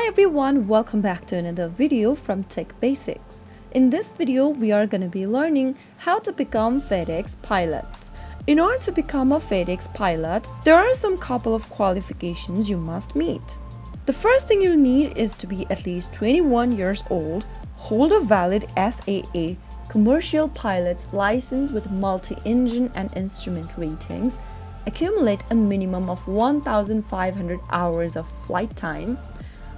everyone, welcome back to another video from Tech Basics. In this video, we are going to be learning how to become Fedex pilot. In order to become a Fedex pilot, there are some couple of qualifications you must meet. The first thing you'll need is to be at least 21 years old, hold a valid FAA commercial pilot's license with multi-engine and instrument ratings, accumulate a minimum of 1,500 hours of flight time.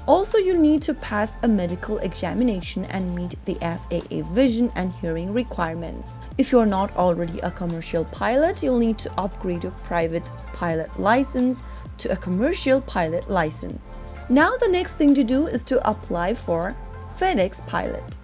Also, you need to pass a medical examination and meet the FAA vision and hearing requirements. If you're not already a commercial pilot, you'll need to upgrade your private pilot license to a commercial pilot license. Now the next thing to do is to apply for Fedex pilot.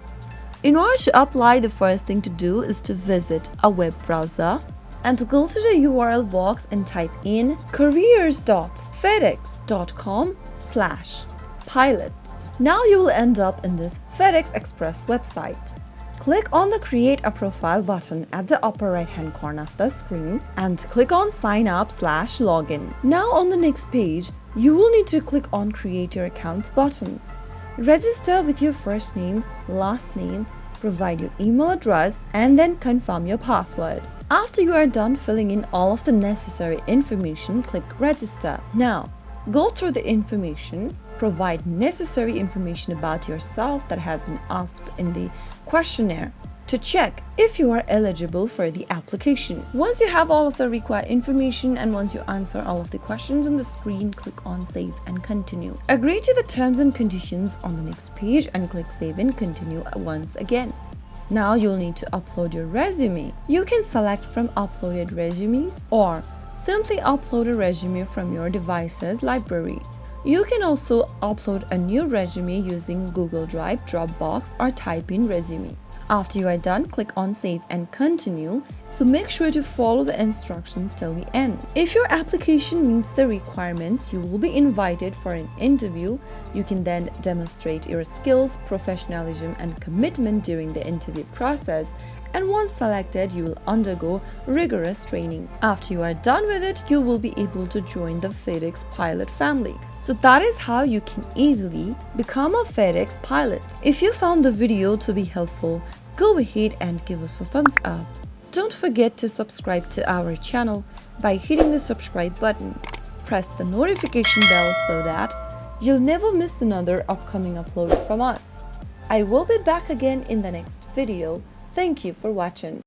In order to apply, the first thing to do is to visit a web browser and go to the URL box and type in careers.fedex.com/pilot. Now you will end up in this FedEx Express website. Click on the Create a Profile button at the upper right hand corner of the screen and click on Sign Up/Login. Now on the next page, you will need to click on Create Your Account button. Register with your first name, last name, provide your email address, and then confirm your password. After you are done filling in all of the necessary information, click Register. Now, go through the information, provide necessary information about yourself that has been asked in the questionnaire to check if you are eligible for the application. Once you have all of the required information and once you answer all of the questions on the screen, click on Save and Continue. Agree to the terms and conditions on the next page and click Save and Continue once again. Now you'll need to upload your resume. You can select from uploaded resumes or simply upload a resume from your device's library. You can also upload a new resume using Google Drive, Dropbox, or type in resume. After you are done, click on Save and Continue, so make sure to follow the instructions till the end. If your application meets the requirements, you will be invited for an interview. You can then demonstrate your skills, professionalism, and commitment during the interview process. And once selected, you will undergo rigorous training. After you are done with it, you will be able to join the Fedex pilot family. So that is how you can easily become a Fedex pilot. If you found the video to be helpful, go ahead and give us a thumbs up. Don't forget to subscribe to our channel by hitting the subscribe button. Press the notification bell so that you'll never miss another upcoming upload from us. I will be back again in the next video. Thank you for watching.